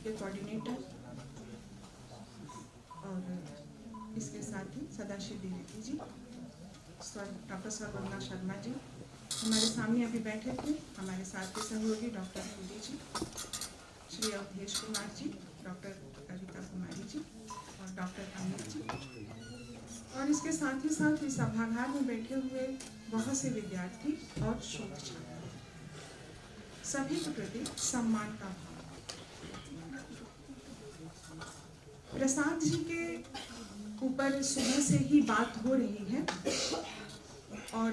के कोऑर्डिनेटर और इसके साथ ही सदाशिव द्विवेदी जी, डॉक्टर स्वर्गंगा शर्मा जी हमारे सामने अभी बैठे थे, हमारे साथ के सहयोगी डॉक्टर मोदी जी, श्री अवधेश कुमार जी, डॉक्टर कविता कुमारी जी और डॉक्टर अमित जी, और इसके साथ ही सभागार में बैठे हुए बहुत से विद्यार्थी और शोध छात्र, सभी के प्रति सम्मान का भाव। प्रसाद जी के ऊपर सुबह से ही बात हो रही है और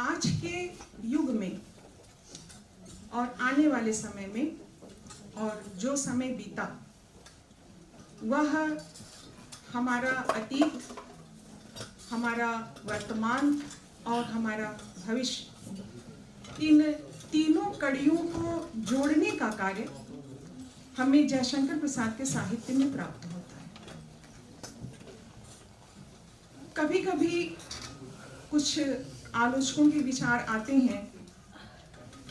आज के युग में और आने वाले समय में और जो समय बीता वह हमारा अतीत, हमारा वर्तमान और हमारा भविष्य, इन तीनों कड़ियों को जोड़ने का कार्य हमें जयशंकर प्रसाद के साहित्य में प्राप्त होता है। कभी कभी कुछ आलोचकों के विचार आते हैं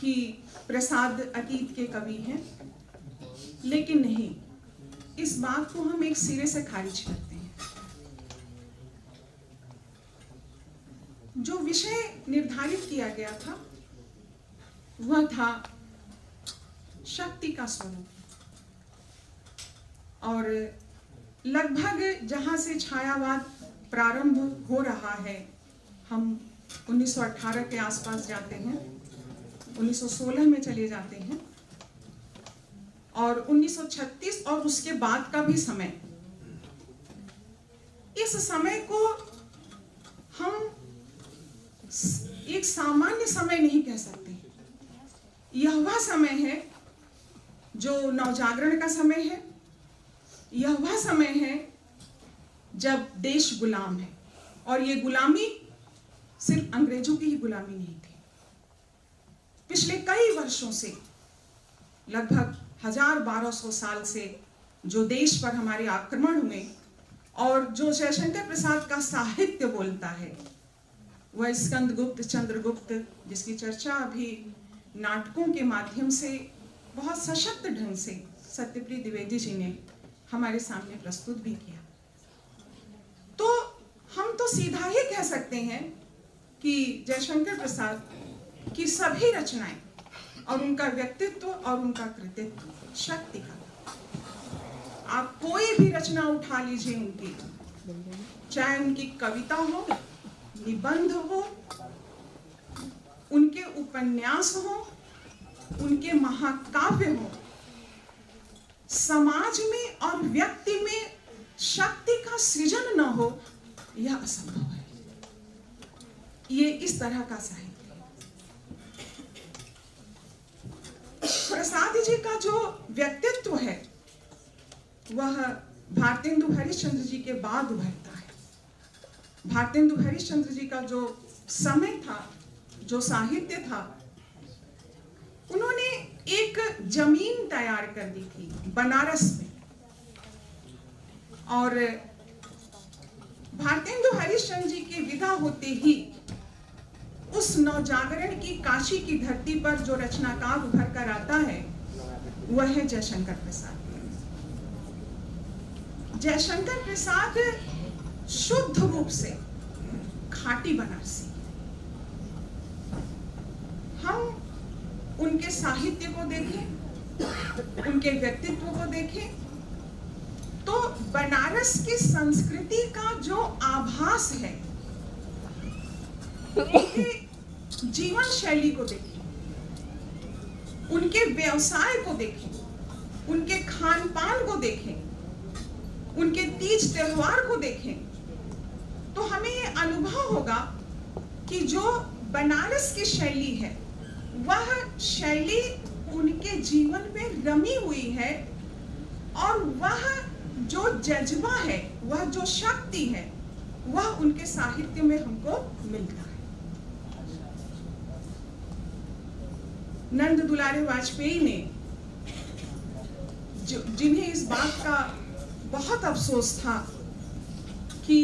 कि प्रसाद अतीत के कवि हैं, लेकिन नहीं, इस बात को हम एक सिरे से खारिज करते हैं। जो विषय निर्धारित किया गया था वह था शक्ति का स्वरूप, और लगभग जहां से छायावाद प्रारंभ हो रहा है, हम 1918 के आसपास जाते हैं, 1916 में चले जाते हैं और 1936 और उसके बाद का भी समय, इस समय को हम एक सामान्य समय नहीं कह सकते। यह वह समय है जो नवजागरण का समय है, यह वह समय है जब देश गुलाम है, और ये गुलामी सिर्फ अंग्रेजों की ही गुलामी नहीं थी। पिछले कई वर्षों से, लगभग 1200 साल से जो देश पर हमारे आक्रमण हुए और जो जयशंकर प्रसाद का साहित्य बोलता है, वह स्कंदगुप्त, चंद्रगुप्त, जिसकी चर्चा अभी नाटकों के माध्यम से बहुत सशक्त ढंग से सत्यप्रिय द्विवेदी जी ने हमारे सामने प्रस्तुत भी किया, तो हम तो सीधा ही कह सकते हैं कि जयशंकर प्रसाद की सभी रचनाएं और उनका व्यक्तित्व और उनका कृतित्व शक्ति का। आप कोई भी रचना उठा लीजिए उनकी, चाहे उनकी कविता हो, निबंध हो, उनके उपन्यास हो, उनके महाकाव्य हो, समाज में और व्यक्ति में शक्ति का सृजन न हो, यह असंभव है। ये इस तरह का साहित्य है। प्रसाद जी का जो व्यक्तित्व है वह भारतेंदु हरिश्चंद्र जी के बाद उभरता है। भारतेंदु हरिश्चंद्र जी का जो समय था, जो साहित्य था, उन्होंने एक जमीन तैयार कर दी थी बनारस में, और भारतेंदु हरिश्चंद्र जी की विदा होते ही उस नवजागरण की काशी की धरती पर जो रचनाकार उभर कर आता है वह है जयशंकर प्रसाद। जयशंकर प्रसाद शुद्ध रूप से खाटी बनारसी। हम उनके साहित्य को देखें, उनके व्यक्तित्व को देखें, तो बनारस की संस्कृति का जो आभास है, उनके जीवन शैली को देखें, उनके व्यवसाय को देखें, उनके खान पान को देखें, उनके तीज त्योहार को देखें, तो हमें ये अनुभव होगा कि जो बनारस की शैली है वह शैली उनके जीवन में रमी हुई है, और वह जो जज्बा है, वह जो शक्ति है, वह उनके साहित्य में हमको मिलता है। नंद दुलारे वाजपेयी ने, जिन्हें इस बात का बहुत अफसोस था कि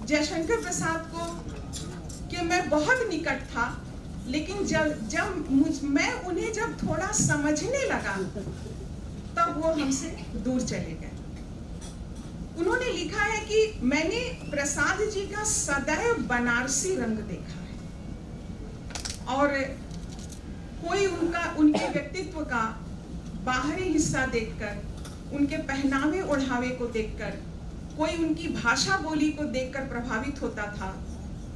जयशंकर प्रसाद को कि मैं बहुत निकट था, लेकिन जब मैं उन्हें जब थोड़ा समझने लगा, तब अब वो हमसे दूर चले गए। उन्होंने लिखा है कि मैंने प्रसाद जी का सदैव बनारसी रंग देखा है और कोई उनके व्यक्तित्व का बाहरी हिस्सा देखकर, उनके पहनावे ओढ़ावे को देखकर, कोई उनकी भाषा बोली को देखकर प्रभावित होता था,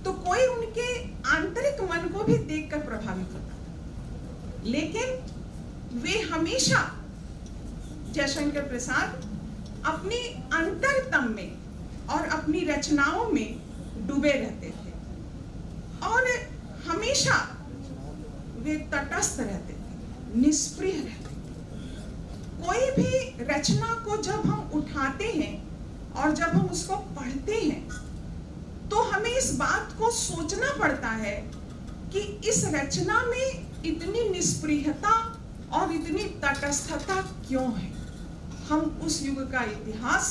तो कोई उनके आंतरिक मन को भी देखकर प्रभावित होता था। लेकिन वे हमेशा, जयशंकर प्रसाद अपनी अंतरतम में और अपनी रचनाओं में डूबे रहते थे और हमेशा वे तटस्थ रहते थे, निष्प्रिय रहते थे। कोई भी रचना को जब हम उठाते हैं और जब हम उसको पढ़ते हैं तो हमें इस बात को सोचना पड़ता है कि इस रचना में इतनी निष्प्रियता और इतनी तटस्थता क्यों है। हम उस युग का इतिहास,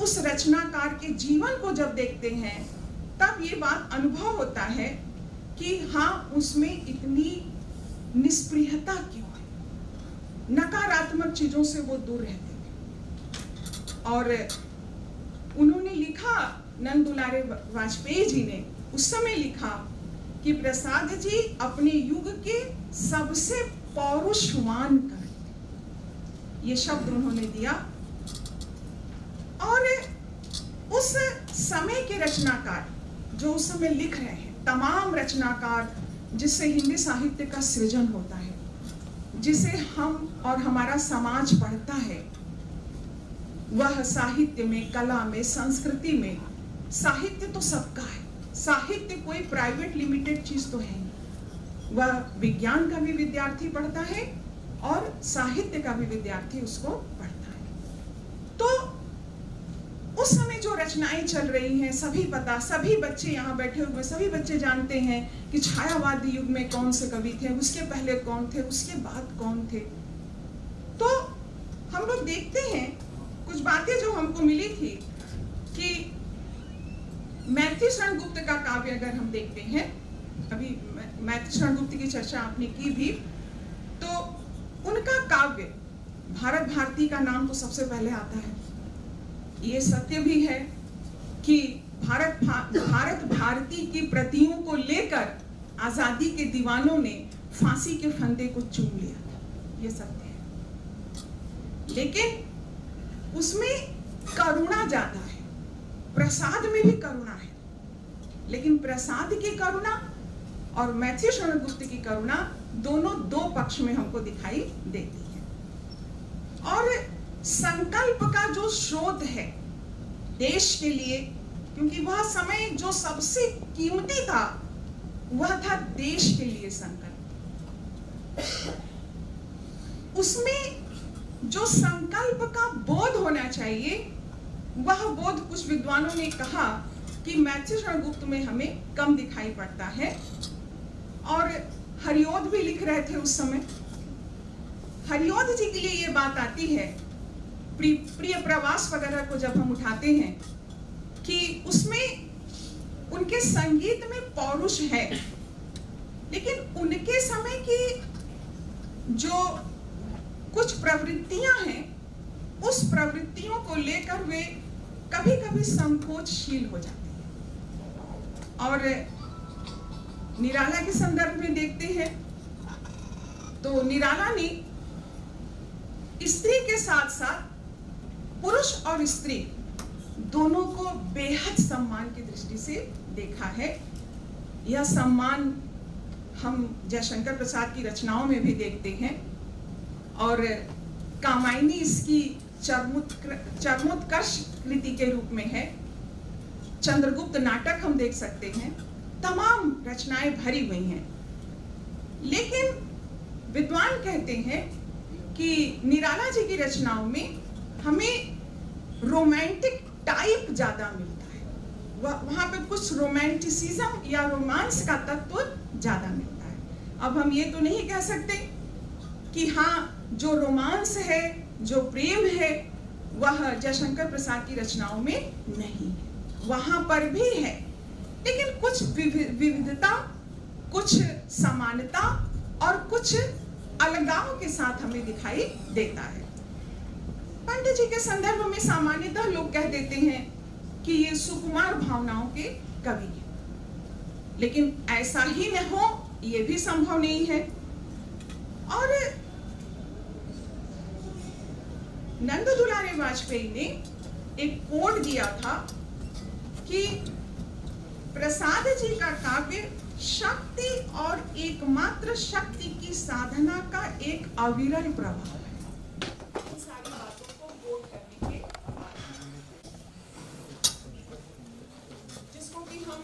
उस रचनाकार के जीवन को जब देखते हैं तब ये बात अनुभव होता है कि हाँ, उसमें इतनी निष्प्रियता क्यों है। नकारात्मक चीजों से वो दूर रहते थे। और उन्होंने लिखा, नंद दुलारे वाजपेयी जी ने उस समय लिखा कि प्रसाद जी अपने युग के सबसे पौरुषवान कवि, ये शब्द उन्होंने दिया। और उस समय के रचनाकार जो उस समय लिख रहे हैं, तमाम रचनाकार जिससे हिंदी साहित्य का सृजन होता है, जिसे हम और हमारा समाज पढ़ता है, वह साहित्य में, कला में, संस्कृति में, साहित्य तो सबका है। साहित्य कोई प्राइवेट लिमिटेड चीज तो है नहीं। वह विज्ञान का भी विद्यार्थी पढ़ता है और साहित्य का भी विद्यार्थी उसको पढ़ता है। तो उस समय जो रचनाएं चल रही हैं, सभी बच्चे यहाँ बैठे हुए सभी बच्चे जानते हैं कि छायावादी युग में कौन से कवि थे, उसके पहले कौन थे, उसके बाद कौन थे। तो हम लोग देखते हैं कुछ बातें जो हमको मिली थी कि मैथिली शरण गुप्त का काव्य अगर हम देखते हैं, अभी मैथिली शरण गुप्त की चर्चा आपने की भी, तो उनका काव्य, भारत भारती का नाम तो सबसे पहले आता है। ये सत्य भी है कि भारत भारती की प्रतियों को लेकर आजादी के दीवानों ने फांसी के फंदे को चूम लिया, ये सत्य है। लेकिन उसमें करुणा ज्यादा है, प्रसाद में भी करुणा है, लेकिन प्रसाद की करुणा और मैथिली शरण गुप्त की करुणा दोनों दो पक्ष में हमको दिखाई देती है। और संकल्प का जो स्रोत है देश के लिए, क्योंकि वह समय जो सबसे कीमती था वह था देश के लिए संकल्प। उसमें जो संकल्प का बोध होना चाहिए, वह बोध कुछ विद्वानों ने कहा कि मैथिली शरण गुप्त में हमें कम दिखाई पड़ता है। और हरिओद भी लिख रहे थे उस समय। हरिओद जी के लिए ये बात आती है, प्रिय प्रवास वगैरह को जब हम उठाते हैं, कि उसमें उनके संगीत में पौरुष है, लेकिन उनके समय की जो कुछ प्रवृत्तियां हैं, उस प्रवृत्तियों को लेकर वे कभी कभी संकोचशील हो जाते हैं। और निराला के संदर्भ में देखते हैं तो निराला ने स्त्री के साथ साथ पुरुष और स्त्री दोनों को बेहद सम्मान की दृष्टि से देखा है। यह सम्मान हम जयशंकर प्रसाद की रचनाओं में भी देखते हैं, और कामायनी इसकी चरमोत्कर्ष कृति के रूप में है। चंद्रगुप्त नाटक हम देख सकते हैं, तमाम रचनाएं भरी हुई हैं। लेकिन विद्वान कहते हैं कि निराला जी की रचनाओं में हमें रोमांटिक टाइप ज्यादा मिलता है, वहां पे कुछ रोमांटिसिज्म या रोमांस का तत्व ज्यादा मिलता है। अब हम ये तो नहीं कह सकते कि हाँ, जो रोमांस है, जो प्रेम है, वह जयशंकर प्रसाद की रचनाओं में नहीं है, वहां पर भी है, लेकिन कुछ विविधता, कुछ समानता और कुछ अलगाव के साथ हमें दिखाई देता है। पंडित जी के संदर्भ में सामान्यतः लोग कह देते हैं कि ये सुकुमार भावनाओं के कवि हैं, लेकिन ऐसा ही न हो ये भी संभव नहीं है। और नंद दुलारे वाजपेयी ने एक कोड दिया था कि प्रसाद जी का काव्य शक्ति और एकमात्र शक्ति की साधना का एक अविरल प्रभाव है। इन सारी बातों को कोड करने के बाद, जिसको कि हम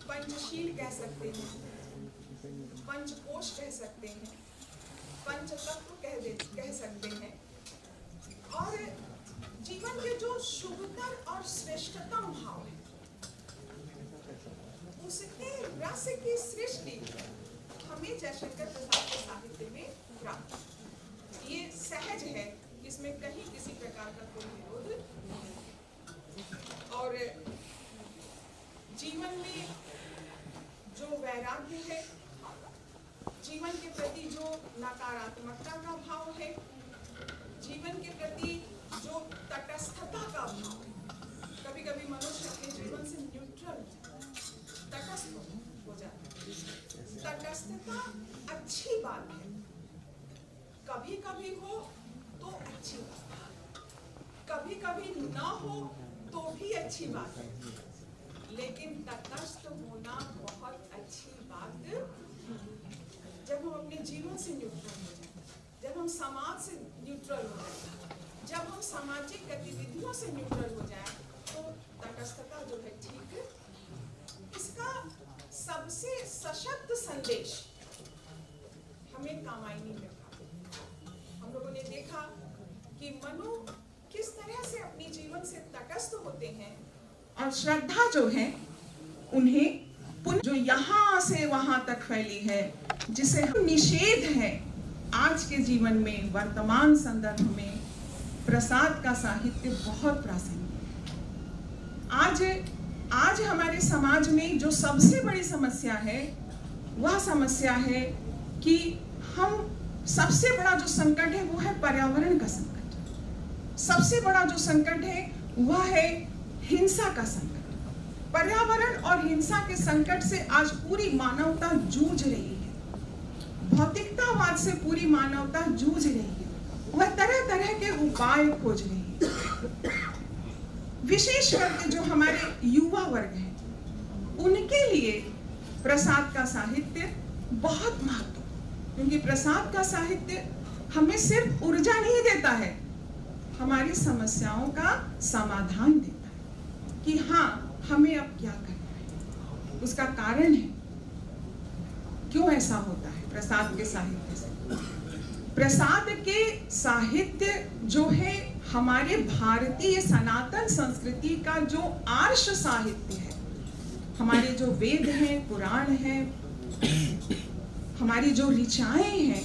पंचशील कह सकते हैं, पंचकोश कह सकते हैं, पंचतत्व कह सकते हैं, और जीवन के जो शुभतर और श्रेष्ठतम भाव है उसके रस की सृष्टि हमें जयशंकर प्रसाद के साहित्य में प्राप्त। ये सहज है, इसमें कहीं किसी प्रकार का कोई विरोध नहीं। और जीवन में जो वैराग्य है, जीवन के प्रति जो नकारात्मकता का भाव है, जीवन के प्रति जो तटस्थता का भाव है, कभी कभी मनुष्य अपने जीवन से न्यूट्रल तटस्थ हो जाता है। तटस्थता अच्छी बात है, कभी कभी हो तो अच्छी बात है, कभी कभी ना हो तो भी अच्छी बात है, लेकिन तटस्थ होना बहुत अच्छी बात है। जब हम अपने जीवन से न्यूट्रल हो जाए, जब हम समाज से न्यूट्रल हो जाए, जब हम सामाजिक गतिविधियों से न्यूट्रल हो जाए, तो तटस्थता जो है ठीक है। इसका सबसे सशक्त संदेश हमें कामायनी में था। हम लोगों ने देखा कि मनु किस तरह से अपने जीवन से तटस्थ होते हैं, और श्रद्धा जो है उन्हें जो यहाँ से वहां तक फैली है, जिसे हम निषेध है आज के जीवन में, वर्तमान संदर्भ में प्रसाद का साहित्य बहुत प्रासंगिक है। आज हमारे समाज में जो सबसे बड़ी समस्या है वह समस्या है कि हम, सबसे बड़ा जो संकट है वो है पर्यावरण का संकट। सबसे बड़ा जो संकट है वह है हिंसा का संकट। पर्यावरण और हिंसा के संकट से आज पूरी मानवता जूझ रही है। भौतिकतावाद से पूरी मानवता जूझ रही है। वह तरह तरह के उपाय खोज रही है। विशेष करके जो हमारे युवा वर्ग है, उनके लिए प्रसाद का साहित्य बहुत महत्वपूर्ण, क्योंकि प्रसाद का साहित्य हमें सिर्फ ऊर्जा नहीं देता है, हमारी समस्याओं का समाधान देता है कि हाँ, हमें अब क्या करना है, उसका कारण है, क्यों ऐसा होता है प्रसाद के साहित्य से। प्रसाद के साहित्य जो है हमारे भारतीय सनातन संस्कृति का जो आर्ष साहित्य है, हमारे जो वेद हैं, पुराण हैं, हमारी जो ऋचाएं हैं,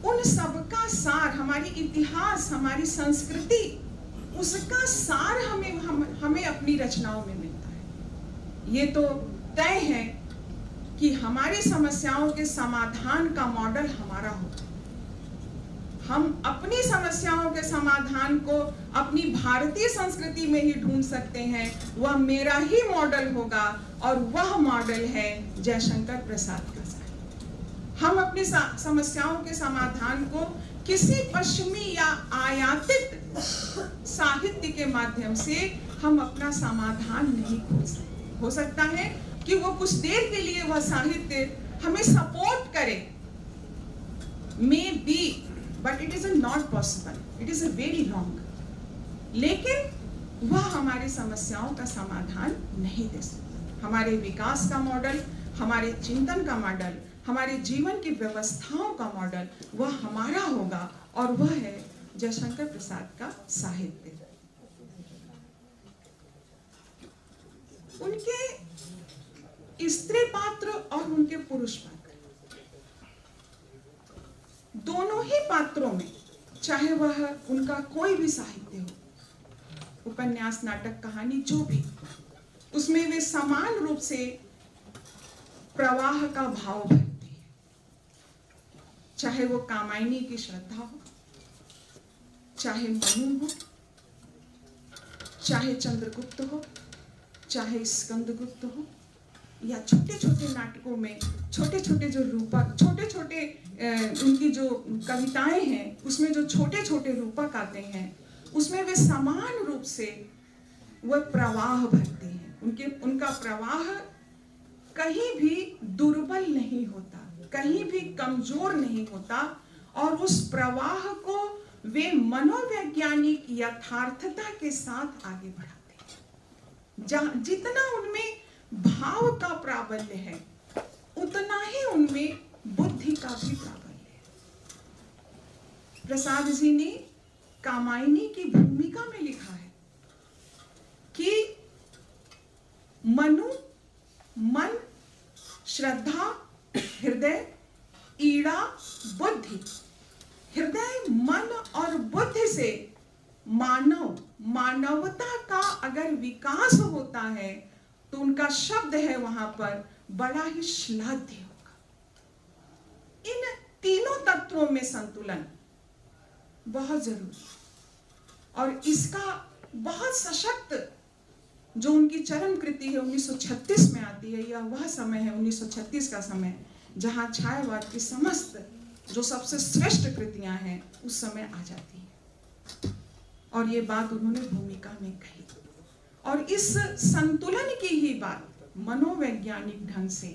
उन सबका सार, हमारी इतिहास, हमारी संस्कृति, उसका सार हमें अपनी रचनाओं में मिलता है। ये तो तय है कि हमारी समस्याओं के समाधान का मॉडल हमारा होगा। हम अपनी समस्याओं के समाधान को अपनी भारतीय संस्कृति में ही ढूंढ सकते हैं। वह मेरा ही मॉडल होगा, और वह मॉडल है जयशंकर प्रसाद का साहित्य। हम अपनी समस्याओं के समाधान को किसी पश्चिमी या आयातित साहित्य के माध्यम से हम अपना समाधान नहीं खोज सकते। हो सकता है कि वो कुछ देर के लिए वह साहित्य हमें सपोर्ट करे, may be, but it is not possible, it is very wrong. लेकिन वह हमारी समस्याओं का समाधान नहीं दे सकता। हमारे विकास का मॉडल, हमारे चिंतन का मॉडल, हमारे जीवन की व्यवस्थाओं का मॉडल वह हमारा होगा, और वह है जयशंकर प्रसाद का साहित्य। उनके स्त्री पात्र और उनके पुरुष पात्र, दोनों ही पात्रों में, चाहे वह उनका कोई भी साहित्य हो, उपन्यास, नाटक, कहानी, जो भी, उसमें वे समान रूप से प्रवाह का भाव भरते हैं। चाहे वो कामायनी की श्रद्धा हो, चाहे मनु हो, चाहे चंद्रगुप्त हो, चाहे स्कंदगुप्त हो, या छोटे छोटे नाटकों में छोटे छोटे जो रूपक, छोटे छोटे उनकी जो कविताएं हैं उसमें जो छोटे छोटे रूपक आते हैं, उसमें वे समान रूप से वह प्रवाह भरते हैं। उनका प्रवाह कहीं भी दुर्बल नहीं होता, कहीं भी कमजोर नहीं होता, और उस प्रवाह को वे मनोवैज्ञानिक यथार्थता के साथ आगे बढ़ाते हैं। जहां जितना उनमें भाव का प्राबल्य है, उतना ही उनमें बुद्धि का भी प्राबल्य है। प्रसाद जी ने कामायनी की भूमिका में लिखा है कि मनु, मन, श्रद्धा, हृदय, ईड़ा, बुद्धि। हृदय, मन और बुद्धि से मानवता का अगर विकास होता है तो उनका शब्द है वहां पर बड़ा ही श्लाघ्य होगा। इन तीनों तत्वों में संतुलन बहुत जरूरी, और इसका बहुत सशक्त जो उनकी चरम कृति है 1936 में आती है। यह वह समय है 1936 का समय जहां छायावाद की समस्त जो सबसे श्रेष्ठ कृतियां हैं उस समय आ जाती है, और ये बात उन्होंने भूमिका में कही। और इस संतुलन की ही बात मनोवैज्ञानिक ढंग से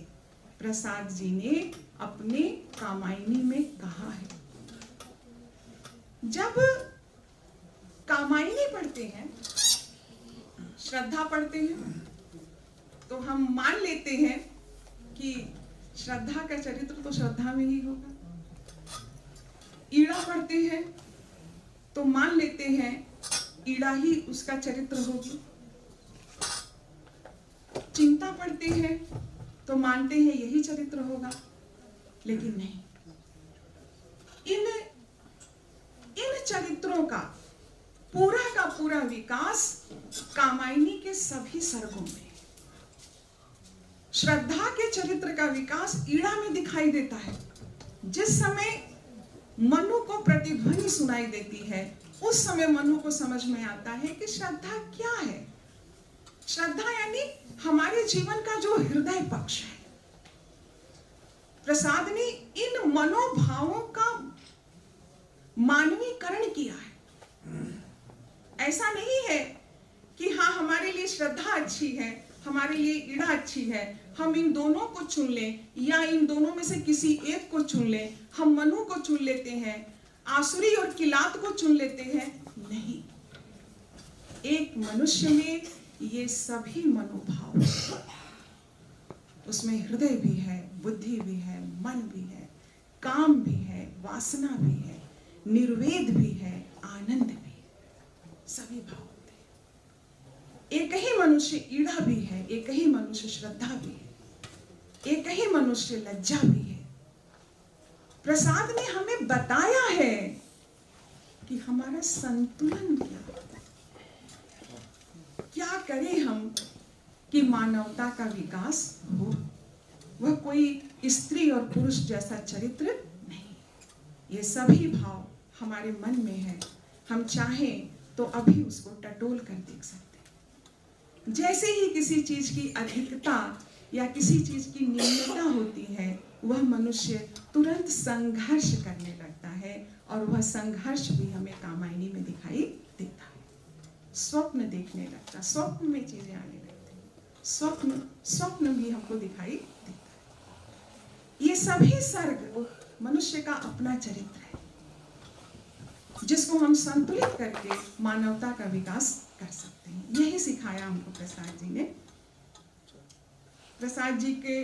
प्रसाद जी ने अपने कामायनी में कहा है। जब कामायनी पढ़ते हैं, श्रद्धा पढ़ते हैं, तो हम मान लेते हैं कि श्रद्धा का चरित्र तो श्रद्धा में ही होगा। ईड़ा पढ़ते हैं तो मान लेते हैं ईड़ा ही उसका चरित्र होगी। चिंता पढ़ते हैं तो मानते हैं यही चरित्र होगा, लेकिन नहीं। इन चरित्रों का पूरा विकास कामायनी के सभी सर्गों में। श्रद्धा के चरित्र का विकास ईड़ा में दिखाई देता है। जिस समय मनु को प्रतिध्वनि सुनाई देती है, उस समय मनु को समझ में आता है कि श्रद्धा क्या है। श्रद्धा यानी हमारे जीवन का जो हृदय पक्ष है। प्रसाद ने इन मनोभावों का मानवीकरण किया है। ऐसा नहीं है कि हाँ हमारे लिए श्रद्धा अच्छी है, हमारे लिए ईड़ा अच्छी है, हम इन दोनों को चुन लें, या इन दोनों में से किसी एक को चुन लें। हम मनु को चुन लेते हैं, आसुरी और किलात को चुन लेते हैं। नहीं, एक मनुष्य में ये सभी मनोभाव, उसमें हृदय भी है, बुद्धि भी है, मन भी है, काम भी है, वासना भी है, निर्वेद भी है, आनंद भी है, सभी भाव होते हैं। एक ही मनुष्य ईड़ा भी है, एक ही मनुष्य श्रद्धा भी है, एक ही मनुष्य लज्जा भी है। प्रसाद ने हमें बताया है कि हमारा संतुलन क्या करें हम कि मानवता का विकास हो। वह कोई स्त्री और पुरुष जैसा चरित्र नहीं, ये सभी भाव हमारे मन में है। हम चाहें तो अभी उसको टटोल कर देख सकते हैं। जैसे ही किसी चीज की अधिकता या किसी चीज की न्यूनता होती है, वह मनुष्य तुरंत संघर्ष करने लगता है, और वह संघर्ष भी हमें कामायनी में दिखाई देता है। स्वप्न देखने लगता, स्वप्न में चीजें आने लगती, स्वप्न भी हमको दिखाई देता है। ये सभी सर्ग मनुष्य का अपना चरित्र है, जिसको हम संतुलित करके मानवता का विकास कर सकते हैं। यही सिखाया हमको प्रसाद जी ने। प्रसाद जी के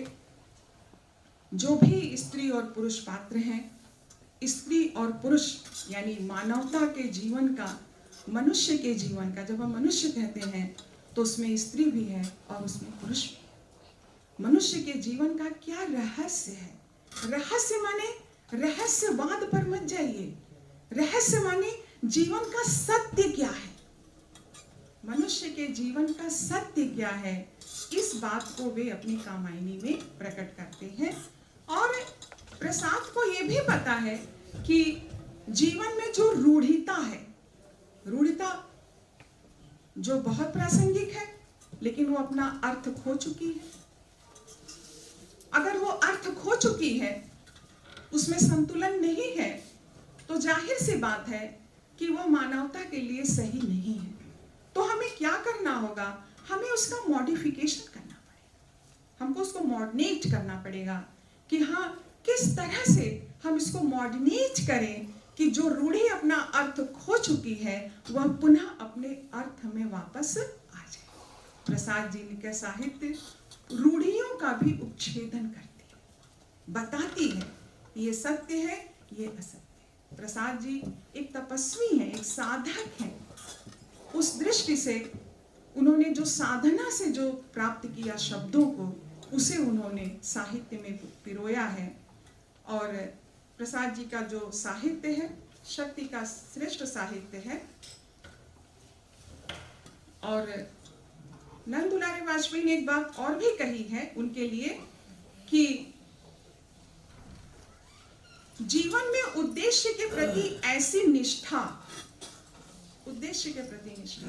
जो भी स्त्री और पुरुष पात्र हैं, स्त्री और पुरुष यानी मानवता के जीवन का, मनुष्य के जीवन का, जब हम मनुष्य कहते हैं तो उसमें स्त्री भी है और उसमें पुरुष भी। मनुष्य के जीवन का क्या रहस्य है? रहस्य माने रहस्यवाद पर मत जाइए। रहस्य माने जीवन का सत्य क्या है, मनुष्य के जीवन का सत्य क्या है, इस बात को वे अपनी कामायनी में प्रकट करते हैं। और प्रसाद को ये भी पता है कि जीवन में जो रूढ़िता है, रूढ़िता जो बहुत प्रासंगिक है लेकिन वो अपना अर्थ खो चुकी है। अगर वो अर्थ खो चुकी है, उसमें संतुलन नहीं है, तो जाहिर सी बात है कि वो मानवता के लिए सही नहीं है। तो हमें क्या करना होगा? हमें उसका मॉडिफिकेशन करना पड़ेगा, हमको उसको मॉडर्नेट करना पड़ेगा कि हाँ, किस तरह से हम इसको मॉडर्नेट करें कि जो रूढ़ी अपना अर्थ खो चुकी है वह पुनः अपने अर्थ में वापस आ जाए। प्रसाद जी के साहित्य रूढ़ियों का भी उपच्छेदन करती है, बताती है ये सत्य है, ये असत्य है। प्रसाद जी एक तपस्वी हैं, एक साधक हैं। उस दृष्टि से उन्होंने जो साधना से जो प्राप्त किया शब्दों को, उसे उन्होंने साहित्य में पिरोया है। और प्रसाद जी का जो साहित्य है शक्ति का श्रेष्ठ साहित्य है। और नंद दुलारे वाजपेयी ने एक बात और भी कही है उनके लिए कि जीवन में उद्देश्य के प्रति ऐसी निष्ठा, उद्देश्य के प्रति निष्ठा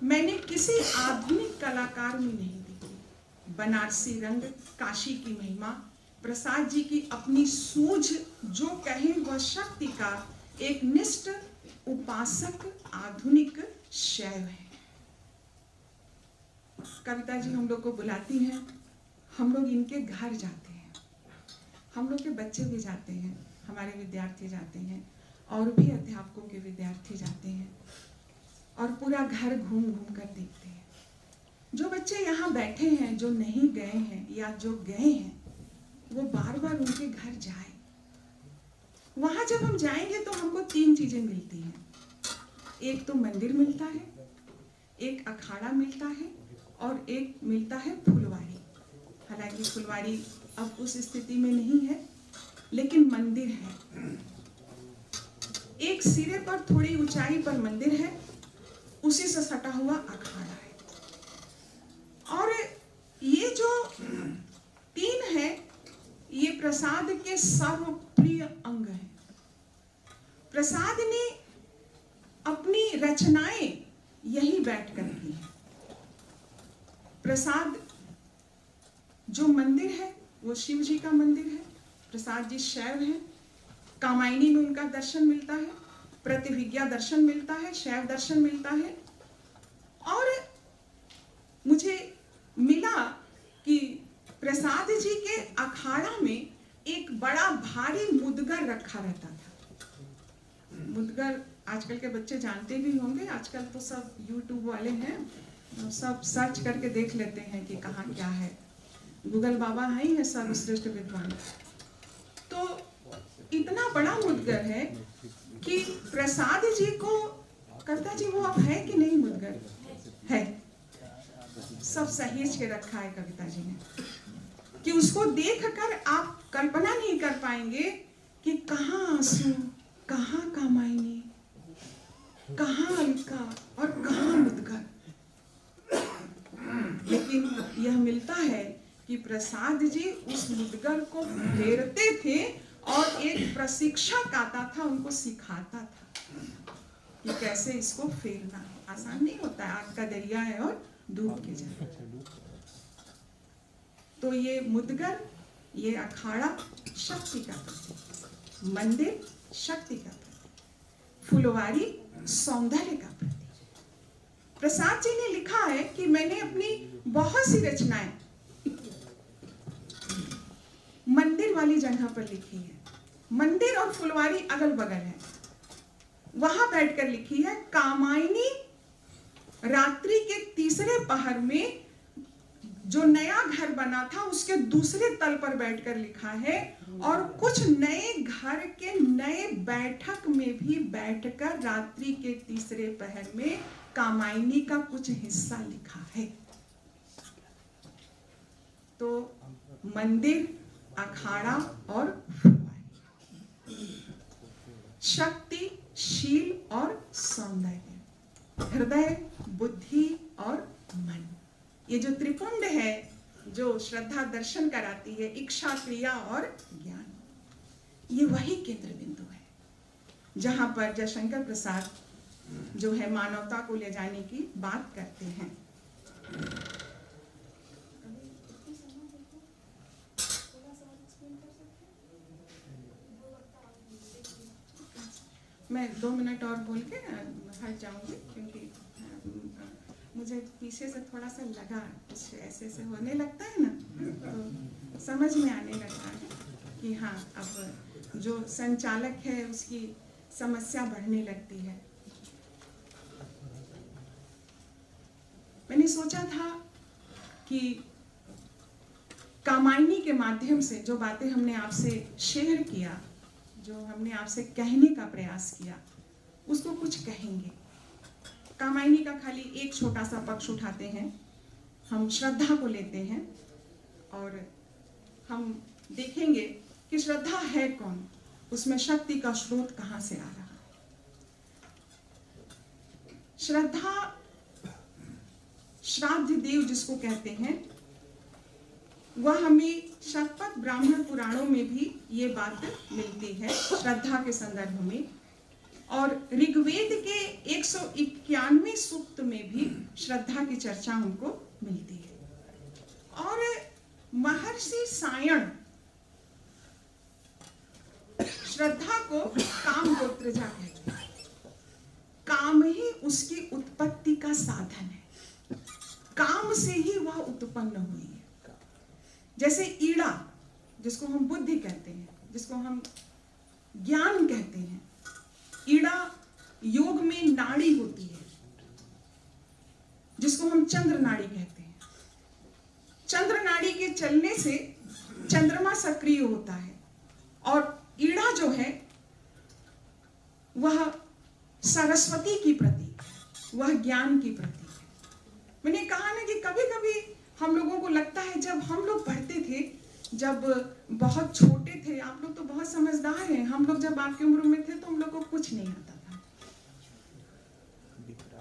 मैंने किसी आधुनिक कलाकार में नहीं देखी। बनारसी रंग, काशी की महिमा, प्रसाद जी की अपनी सूझ, जो कहे वह शक्ति का एक निष्ठ उपासक आधुनिक शैव है। कविता जी हम लोग को बुलाती हैं, हम लोग इनके घर जाते हैं, हम लोग के बच्चे भी जाते हैं, हमारे विद्यार्थी जाते हैं, और भी अध्यापकों के विद्यार्थी जाते हैं, और पूरा घर घूम घूम कर देखते हैं। जो बच्चे यहाँ बैठे हैं, जो नहीं गए हैं या जो गए हैं, वो बार बार उनके घर जाए। वहां जब हम जाएंगे तो हमको 3 चीजें मिलती हैं। एक तो मंदिर मिलता है, एक अखाड़ा मिलता है, और एक मिलता है फुलवारी। हालांकि फुलवारी अब उस स्थिति में नहीं है, लेकिन मंदिर है। एक सिरे पर थोड़ी ऊंचाई पर मंदिर है, उसी से सटा हुआ अखाड़ा है। और ये जो 3 है, ये प्रसाद के सर्वप्रिय अंग हैं। प्रसाद ने अपनी रचनाएं यही बैठ कर की है। प्रसाद जो मंदिर है वो शिव जी का मंदिर है। प्रसाद जी शैव हैं। कामायनी में उनका दर्शन मिलता है, प्रतिभिज्ञा दर्शन मिलता है, शैव दर्शन मिलता है। और मुझे मिला कि प्रसाद जी के अखाड़ा में एक बड़ा भारी मुदगर रखा रहता था। मुदगर आजकल के बच्चे जानते भी होंगे, आजकल तो सब यूट्यूब वाले हैं, सब सर्च करके देख लेते हैं कि कहाँ क्या है। गूगल बाबा है सर्वश्रेष्ठ विद्वान। तो इतना बड़ा मुदगर है कि प्रसाद जी को, कविता जी वो अब है कि नहीं मुदगर? है, सब सहेज के रखा है कविता जी ने, कि उसको देखकर आप कल्पना नहीं कर पाएंगे कि कहाँ आंसू, कहाँ कामायनी, कहाँ अलका और कहाँ मुदगर। लेकिन यह मिलता है कि प्रसाद जी उस मुदगर को फेरते थे और एक प्रशिक्षक आता था, उनको सिखाता था कि कैसे इसको फेरना है। आसान नहीं होता है, आग का दरिया है और डूब के जाए। तो ये मुदगर, ये अखाड़ा शक्ति का प्रतीक, मंदिर शक्ति का प्रतीक, फुलवारी सौंदर्य का प्रतीक। प्रसाद जी ने लिखा है कि मैंने अपनी बहुत सी रचनाएं मंदिर वाली जगह पर लिखी है। मंदिर और फुलवारी अगल बगल है, वहां बैठकर लिखी है। कामायनी रात्रि के तीसरे पहर में जो नया घर बना था उसके दूसरे तल पर बैठकर लिखा है, और कुछ नए घर के नए बैठक में भी बैठकर रात्रि के तीसरे पहर में कामायनी का कुछ हिस्सा लिखा है। तो मंदिर, अखाड़ा और फुलवारी, शक्ति, शील और सौंदर्य, हृदय, बुद्धि और मन, ये जो त्रिपुंड है जो श्रद्धा दर्शन कराती है, इच्छा, क्रिया और ज्ञान, ये वही केंद्र बिंदु है जहां पर जयशंकर प्रसाद जो है मानवता को ले जाने की बात करते हैं। मैं 2 मिनट और बोल के हट जाऊंगी, क्योंकि मुझे पीछे से थोड़ा सा लगा, कुछ ऐसे ऐसे होने लगता है ना, तो समझ में आने लगता है कि हाँ, अब जो संचालक है उसकी समस्या बढ़ने लगती है। मैंने सोचा था कि कामायनी के माध्यम से जो बातें हमने आपसे शेयर किया, जो हमने आपसे कहने का प्रयास किया, उसको कुछ कहेंगे। कामायनी का खाली एक छोटा सा पक्ष उठाते हैं, हम श्रद्धा को लेते हैं और हम देखेंगे कि श्रद्धा है कौन, उसमें शक्ति का स्रोत कहां से आ रहा है। श्रद्धा, श्राद्ध देव जिसको कहते हैं, वह हमें शतपथ ब्राह्मण पुराणों में भी ये बात मिलती है श्रद्धा के संदर्भ में, और ऋग्वेद के 191 सूक्त में भी श्रद्धा की चर्चा हमको मिलती है। और महर्षि सायण श्रद्धा को काम गोत्रजा कहते हैं। काम ही उसकी उत्पत्ति का साधन है, काम से ही वह उत्पन्न हुई है। जैसे ईड़ा, जिसको हम बुद्धि कहते हैं, जिसको हम ज्ञान कहते हैं, ईड़ा योग में नाड़ी होती है जिसको हम चंद्र नाड़ी कहते हैं। चंद्र नाड़ी के चलने से चंद्रमा सक्रिय होता है, और ईड़ा जो है वह सरस्वती की प्रतीक है, वह ज्ञान की प्रतीक है। मैंने कहा ना कि कभी कभी हम लोगों को लगता है, जब हम लोग पढ़ते थे, जब बहुत छोटे थे, आप लोग तो बहुत समझदार हैं, हम लोग जब आपकी उम्र में थे तो हम लोग को कुछ नहीं आता था,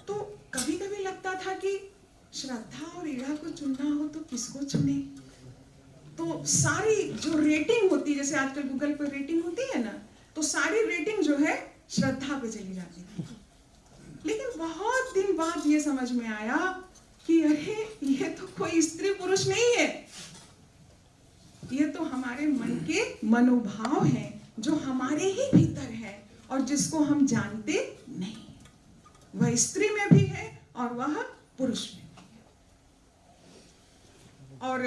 तो कभी कभी लगता था कि श्रद्धा और ईड़ा को चुनना हो तो किसको चुने। तो सारी जो रेटिंग होती है, जैसे आजकल गूगल पर रेटिंग होती है ना, तो सारी रेटिंग जो है श्रद्धा पे चली जाती थी। लेकिन बहुत दिन बाद ये समझ में आया कि अरे ये तो कोई स्त्री पुरुष नहीं है, ये तो हमारे मन के मनोभाव हैं जो हमारे ही भीतर है और जिसको हम जानते नहीं। वह स्त्री में भी है और वह पुरुष में भी है। और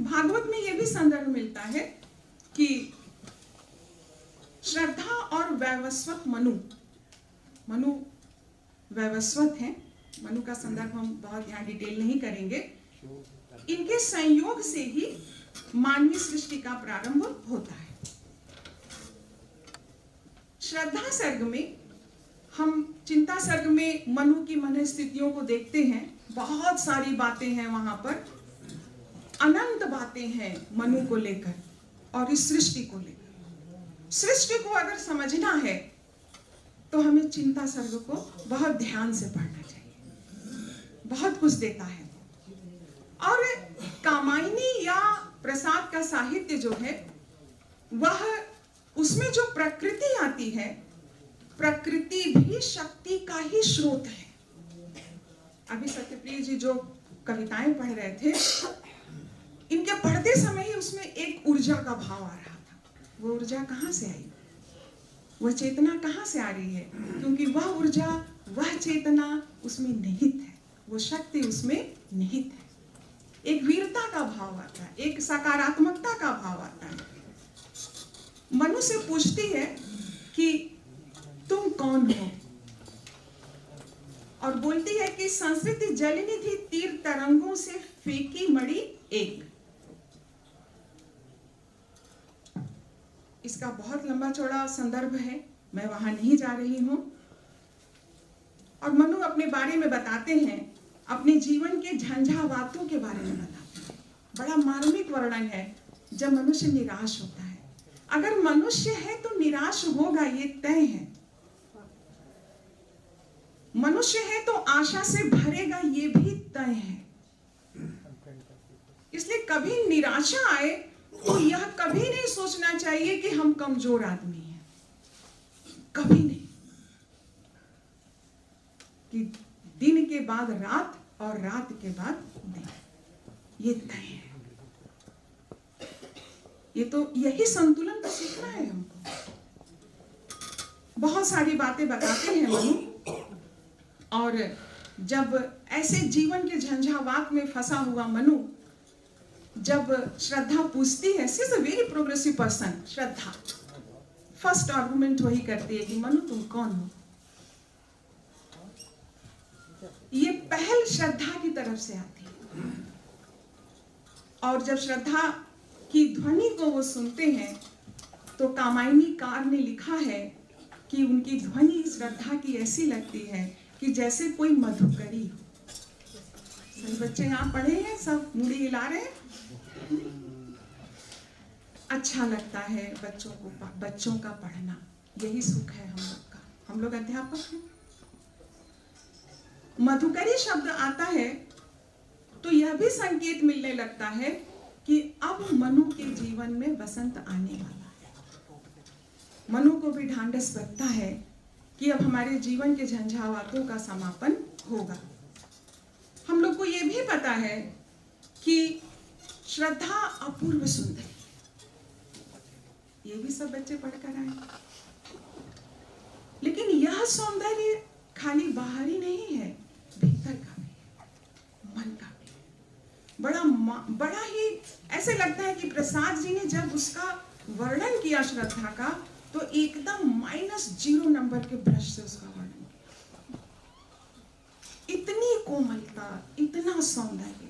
भागवत में यह भी संदर्भ मिलता है कि श्रद्धा और वैवस्वत मनु वैवस्वत हैं। मनु का संदर्भ हम बहुत यहाँ डिटेल नहीं करेंगे। इनके संयोग से ही मानवीय सृष्टि का प्रारंभ होता है। श्रद्धा सर्ग में, हम चिंता सर्ग में मनु की मन स्थितियों को देखते हैं। बहुत सारी बातें हैं वहां पर, अनंत बातें हैं मनु को लेकर और इस सृष्टि को लेकर। सृष्टि को अगर समझना है तो हमें चिंता सर्ग को बहुत ध्यान से पढ़ना चाहिए, बहुत कुछ देता है। और कामायनी या प्रसाद का साहित्य जो है, वह उसमें जो प्रकृति आती है, प्रकृति भी शक्ति का ही स्रोत है। अभी सत्यप्रिय जी जो कविताएं पढ़ रहे थे, इनके पढ़ते समय ही उसमें एक ऊर्जा का भाव आ रहा था। वो ऊर्जा कहाँ से आई, वह चेतना कहाँ से आ रही है? क्योंकि वह ऊर्जा, वह चेतना उसमें निहित है, वो शक्ति उसमें निहित है। एक वीरता का भाव आता है, एक सकारात्मकता का भाव आता है। मनु से पूछती है कि तुम कौन हो, और बोलती है कि संस्कृति जलनिधि तीर तरंगों से फेंकी मणि एक। इसका बहुत लंबा चौड़ा संदर्भ है, मैं वहां नहीं जा रही हूं। और मनु अपने बारे में बताते हैं, अपने जीवन के झंझावातों के बारे में बताते हैं। बड़ा मार्मिक वर्णन है जब मनुष्य निराश होता है। अगर मनुष्य है तो निराश होगा, ये तय है। मनुष्य है तो आशा से भरेगा, ये भी तय है। इसलिए कभी निराशा आए तो यह कभी नहीं सोचना चाहिए कि हम कमजोर आदमी हैं, कभी नहीं। कि दिन के बाद रात और रात के बाद दिन, ये तय है। ये तो यही संतुलन तो सीखना है हमको। बहुत सारी बातें बताते हैं मनु, और जब ऐसे जीवन के झंझावात में फंसा हुआ मनु, जब श्रद्धा पूछती है, she is a very progressive person, Shraddha first argument वही करती है कि मनु तुम कौन हो। ये पहल श्रद्धा की तरफ से आती है, और जब श्रद्धा की ध्वनि को वो सुनते हैं तो कामायनी कार ने लिखा है कि उनकी ध्वनि श्रद्धा की ऐसी लगती है कि जैसे कोई मधुकरी हो। सभी बच्चे यहाँ पढ़े हैं, सब मुड़ी हिला रहे हैं। अच्छा लगता है बच्चों का पढ़ना, यही सुख है हम लोग का। हम लोग अध्यापक हैं। मधुकरी शब्द आता है तो यह भी संकेत मिलने लगता है कि अब मनु के जीवन में बसंत आने वाला है। मनु को भी ढांढस बनता है कि अब हमारे जीवन के झंझावातों का समापन होगा। हम लोग को यह भी पता है कि श्रद्धा अपूर्व सुंदर, ये भी सब बच्चे पढ़कर आए। लेकिन यह सौंदर्य खाली बाहरी नहीं है, भीतर का भी है, मन का भी। बड़ा ही ऐसे लगता है कि प्रसाद जी ने जब उसका वर्णन किया श्रद्धा का, तो एकदम -0 नंबर के ब्रश से उसका वर्णन किया। इतनी कोमलता, इतना सौंदर्य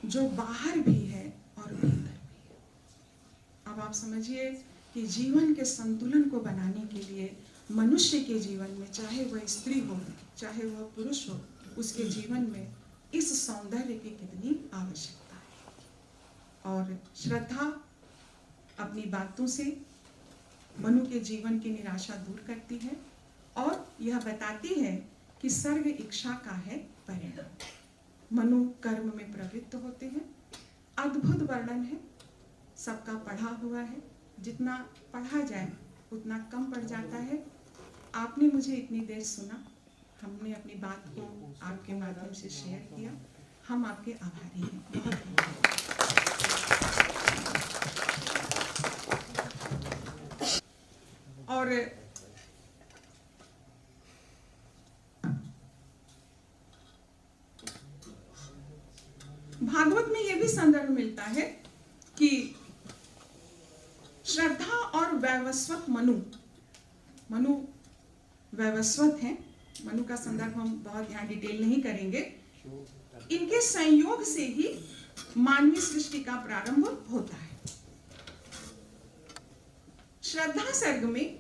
जो बाहर भी है और भीतर भी है। अब आप समझिए कि जीवन के संतुलन को बनाने के लिए मनुष्य के जीवन में, चाहे वह स्त्री हो चाहे वह पुरुष हो, उसके जीवन में इस सौंदर्य की कितनी आवश्यकता है। और श्रद्धा अपनी बातों से मनु के जीवन की निराशा दूर करती है और यह बताती है कि सर्व इच्छा का है परिणाम। मनु कर्म में प्रवृत्त होते हैं। अद्भुत वर्णन है, सबका पढ़ा हुआ है। जितना पढ़ा जाए उतना कम पड़ जाता है। आपने मुझे इतनी देर सुना, हमने अपनी बात को आपके माध्यम से शेयर किया। हम आपके आभारी हैं, बहुत बहुत। और भागवत में यह भी संदर्भ मिलता है कि श्रद्धा और वैवस्वत मनु वैवस्वत हैं। मनु का संदर्भ हम बहुत यहाँ डिटेल नहीं करेंगे। इनके संयोग से ही मानवीय सृष्टि का प्रारंभ होता है। श्रद्धा सर्ग में,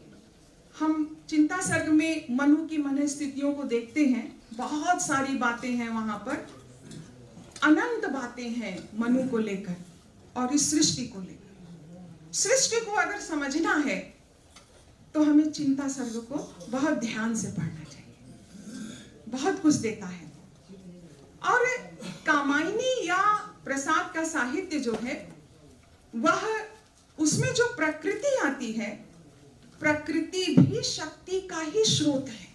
हम चिंता सर्ग में मनु की मन स्थितियों को देखते हैं। बहुत सारी बातें हैं वहां पर, अनंत बातें हैं मनु को लेकर और इस सृष्टि को लेकर। सृष्टि को अगर समझना है तो हमें चिंता सर्ग को बहुत ध्यान से पढ़ना चाहिए। बहुत कुछ देता है। और कामायनी या प्रसाद का साहित्य जो है, वह उसमें जो प्रकृति आती है, प्रकृति भी शक्ति का ही स्रोत है।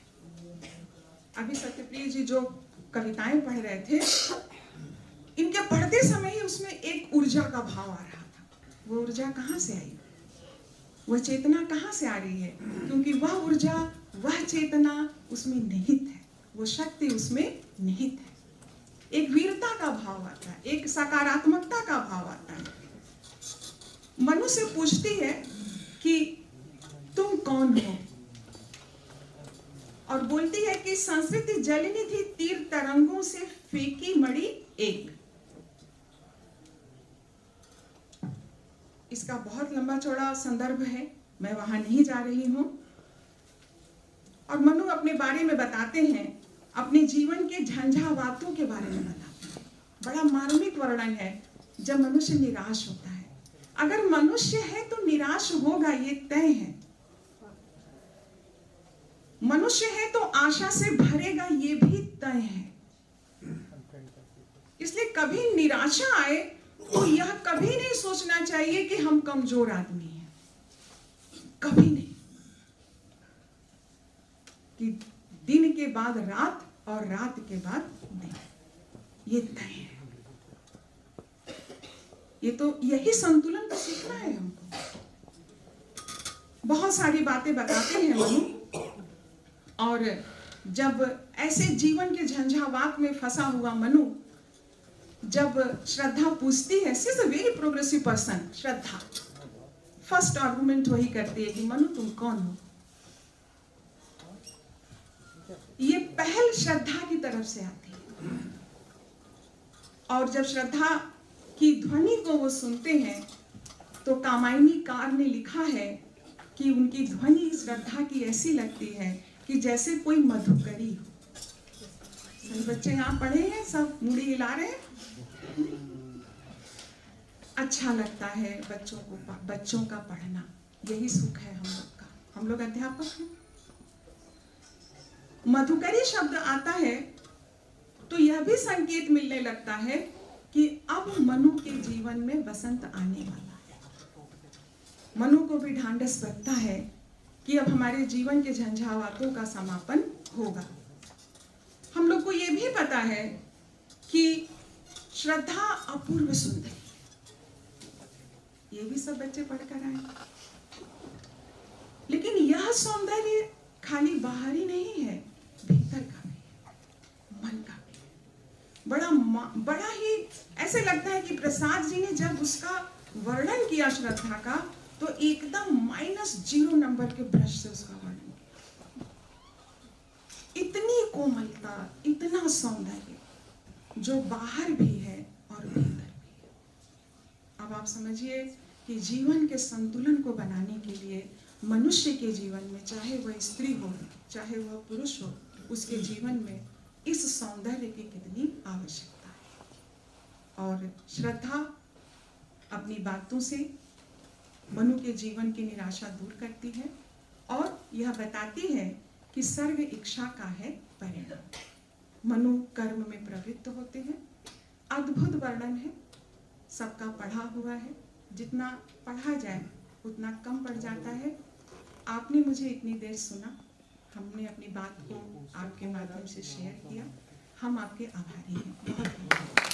अभी सत्यप्रिय जी जो कविताएं पढ़ रहे थे, इनके पढ़ते समय ही उसमें एक ऊर्जा का भाव आ रहा था। वो ऊर्जा कहाँ से आई, वह चेतना कहाँ से आ रही है? क्योंकि वह ऊर्जा, वह चेतना उसमें निहित है, वो शक्ति उसमें निहित है। एक वीरता का भाव आता है, एक सकारात्मकता का भाव आता है। मनु से पूछती है कि तुम कौन हो, और बोलती है कि संस्कृति जलनिधि तीर तरंगों से फेंकी मणि एक। इसका बहुत लंबा चौड़ा संदर्भ है, मैं वहां नहीं जा रही हूं। और मनु अपने बारे में बताते हैं, अपने जीवन के झंझावातों के बारे में बताते हैं। बड़ा मार्मिक वर्णन है जब मनुष्य निराश होता है। अगर मनुष्य है तो निराश होगा, ये तय है। मनुष्य है तो आशा से भरेगा, ये भी तय है। इसलिए कभी निराशा आए तो यह कभी नहीं सोचना चाहिए कि हम कमजोर आदमी हैं, कभी नहीं। कि दिन के बाद रात और रात के बाद दिन, ये तय है। ये तो यही संतुलन तो सीखना है हमको। बहुत सारी बातें बताते हैं मनु, और जब ऐसे जीवन के झंझावात में फंसा हुआ मनु, जब श्रद्धा पूछती है, she is a very progressive person, Shraddha first argument वही करती है कि मनु तुम कौन हो। ये पहल श्रद्धा की तरफ से आती है, और जब श्रद्धा की ध्वनि को वो सुनते हैं तो कामायनी कार ने लिखा है कि उनकी ध्वनि श्रद्धा की ऐसी लगती है कि जैसे कोई मधुकरी हो। सभी बच्चे यहाँ पढ़े हैं, सब मुड़ी हिला रहे हैं। अच्छा लगता है बच्चों का पढ़ना, यही सुख है हम लोग का। हम लोग अध्यापक हैं। मधुकरी शब्द आता है तो यह भी संकेत मिलने लगता है कि अब मनु के जीवन में वसंत आने वाला है। मनु को भी ढांढस बंधता है कि अब हमारे जीवन के झंझावातों का समापन होगा। हम लोग को यह भी पता है कि श्रद्धा अपूर्व सुंदरी, ये भी सब बच्चे पढ़कर आए। लेकिन यह सौंदर्य खाली बाहरी नहीं है, भीतर का भी है, मन का भी है। बड़ा ही ऐसे लगता है कि प्रसाद जी ने जब उसका वर्णन किया श्रद्धा का, तो एकदम -0 नंबर के ब्रश से उसका वर्णन किया। इतनी कोमलता, इतना सौंदर्य जो बाहर भी है और भीतर भी है। अब आप समझिए कि जीवन के संतुलन को बनाने के लिए मनुष्य के जीवन में, चाहे वह स्त्री हो चाहे वह पुरुष हो, उसके जीवन में इस सौंदर्य की कितनी आवश्यकता है। और श्रद्धा अपनी बातों से मनु के जीवन की निराशा दूर करती है और यह बताती है कि सर्व इच्छा का है परिणाम। मनु कर्म में प्रवृत्त होते हैं। अद्भुत वर्णन है, सबका पढ़ा हुआ है। जितना पढ़ा जाए उतना कम पड़ जाता है। आपने मुझे इतनी देर सुना, हमने अपनी बात को आपके माध्यम से शेयर किया। हम आपके आभारी हैं। बहुत